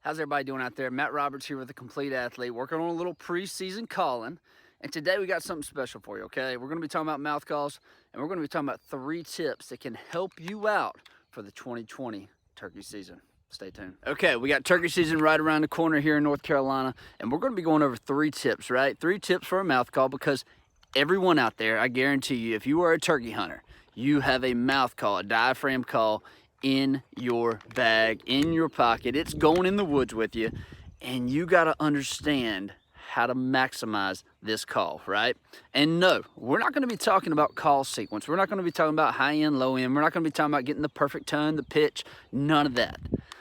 How's everybody doing out there? Matt Roberts here with The Complete Athlete, working on a little preseason calling. And today we got something special for you, okay? We're going to be talking about mouth calls, and we're going to be talking about 3 tips that can help you out for the 2020 turkey season. Stay tuned. Okay, we got turkey season right around the corner here in North Carolina, and we're going to be going over 3 tips, right? 3 tips for a mouth call, because everyone out there, I guarantee you, if you are a turkey hunter, you have a mouth call, a diaphragm call in your bag, in your pocket. It's going in the woods with you, and you got to understand how to maximize this call, right? And no, we're not going to be talking about call sequence. We're not going to be talking about high end, low end. We're not going to be talking about getting the perfect tone, the pitch, none of that.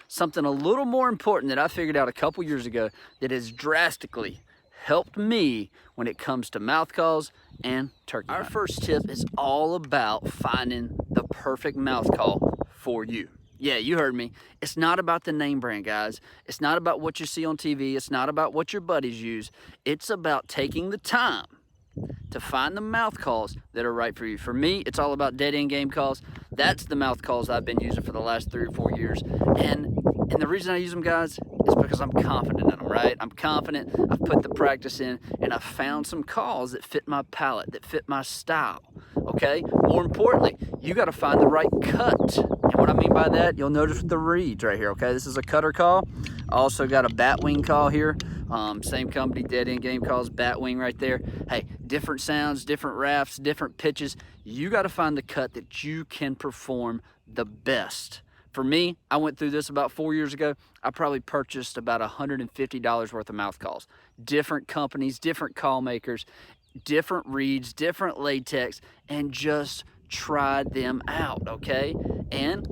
Something a little more important that I figured out a couple years ago that has drastically helped me when it comes to mouth calls and turkey hunting. Our first tip is all about finding the perfect mouth call for you. Yeah, you heard me. It's not about the name brand, guys. It's not about what you see on TV. It's not about what your buddies use. It's about taking the time to find the mouth calls that are right for you. For me, it's all about dead end game calls. That's the mouth calls I've been using for the last 3 or 4 years. And the reason I use them, guys, is because I'm confident in them, right? I'm confident. I've put the practice in, and I've found some calls that fit my palate, that fit my style, okay? More importantly, you got to find the right cut. And what I mean by that, you'll notice the reeds right here, okay? This is a cutter call. I also got a batwing call here. Same company, dead end game calls, batwing right there. Hey, different sounds, different rafts, different pitches. You got to find the cut that you can perform the best. For me, I went through this about 4 years ago. I probably purchased about $150 worth of mouth calls. Different companies, different call makers, different reeds, different latex, and just tried them out, okay? And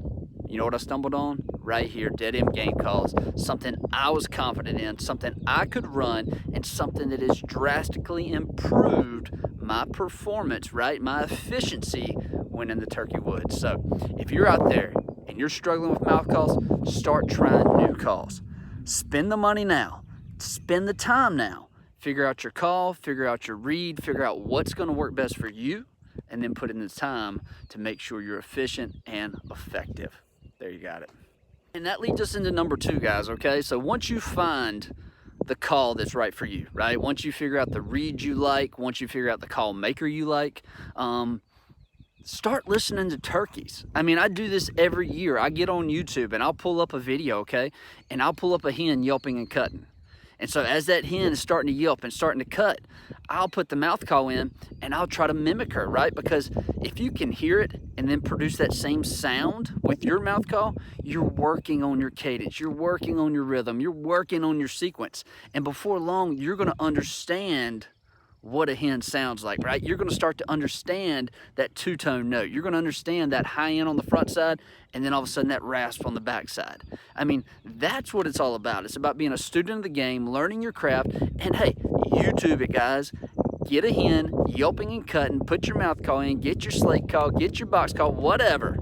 you know what I stumbled on? Right here, dead end game calls. Something I was confident in, something I could run, and something that has drastically improved my performance, right? My efficiency when in the turkey woods. So if you're out there and you're struggling with mouth calls, start trying new calls. Spend the money now. Spend the time now. Figure out your call, figure out your read, figure out what's going to work best for you, and then put in the time to make sure you're efficient and effective. There you got it. And that leads us into number 2, guys, okay? So once you find the call that's right for you, right? Once you figure out the read you like, once you figure out the call maker you like, start listening to turkeys. I mean, I do this every year. I get on YouTube and I'll pull up a video, okay? And I'll pull up a hen yelping and cutting. And so as that hen is starting to yelp and starting to cut, I'll put the mouth call in and I'll try to mimic her, right? Because if you can hear it and then produce that same sound with your mouth call, you're working on your cadence, you're working on your rhythm, you're working on your sequence. And before long, you're gonna understand what a hen sounds like, right? You're gonna start to understand that 2-tone note. You're gonna understand that high end on the front side and then all of a sudden that rasp on the back side. I mean, that's what it's all about. It's about being a student of the game, learning your craft, and hey, YouTube it, guys. Get a hen, yelping and cutting, put your mouth call in, get your slate call, get your box call, whatever,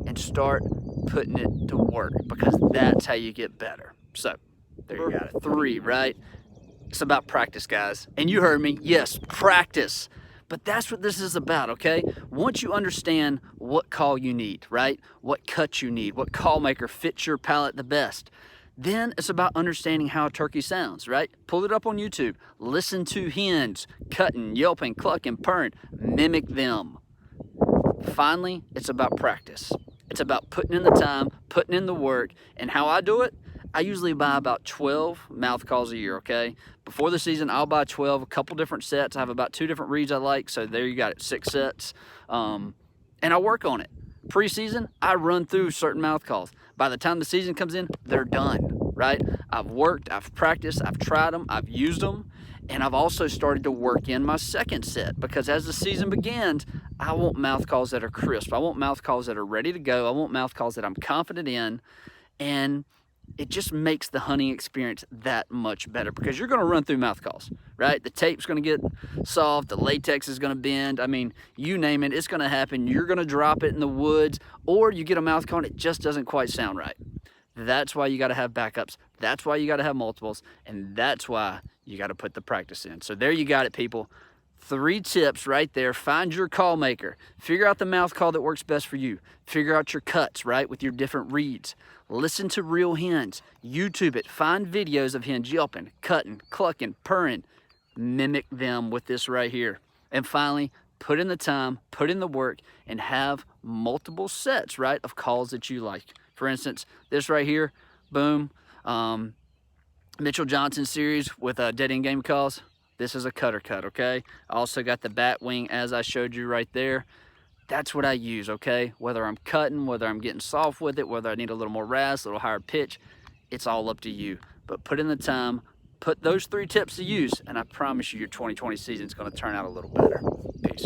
and start putting it to work, because that's how you get better. So, there you got it. 3, right? It's about practice, guys. And you heard me. Yes, practice. But that's what this is about, okay? Once you understand what call you need, right? What cut you need, what call maker fits your palate the best, then it's about understanding how a turkey sounds, right? Pull it up on YouTube. Listen to hens cutting, yelping, clucking, purring. Mimic them. Finally, it's about practice. It's about putting in the time, putting in the work. And how I do it, I usually buy about 12 mouth calls a year, okay? Before the season, I'll buy 12, a couple different sets. I have about 2 different reeds I like, so there you got it, 6 sets. And I work on it. Preseason, I run through certain mouth calls. By the time the season comes in, they're done, right? I've worked, I've practiced, I've tried them, I've used them, and I've also started to work in my second set, because as the season begins, I want mouth calls that are crisp. I want mouth calls that are ready to go. I want mouth calls that I'm confident in, and it just makes the hunting experience that much better, because you're going to run through mouth calls, right? The tape's going to get soft, the latex is going to bend. I mean, you name it, it's going to happen. You're going to drop it in the woods, or you get a mouth call and it just doesn't quite sound right. That's why you got to have backups. That's why you got to have multiples, and that's why you got to put the practice in. So there you got it, people. 3 tips right there. Find your call maker. Figure out the mouth call that works best for you. Figure out your cuts, right, with your different reeds. Listen to real hens. YouTube it. Find videos of hens yelping, cutting, clucking, purring. Mimic them with this right here. And finally, put in the time, put in the work, and have multiple sets, right, of calls that you like. For instance, this right here, boom, Mitchell Johnson series with dead end game calls. This is a cutter cut, okay? I also got the bat wing as I showed you right there. That's what I use, okay? Whether I'm cutting, whether I'm getting soft with it, whether I need a little more rasp, a little higher pitch, it's all up to you. But put in the time, put those 3 tips to use, and I promise you your 2020 season is going to turn out a little better. Peace.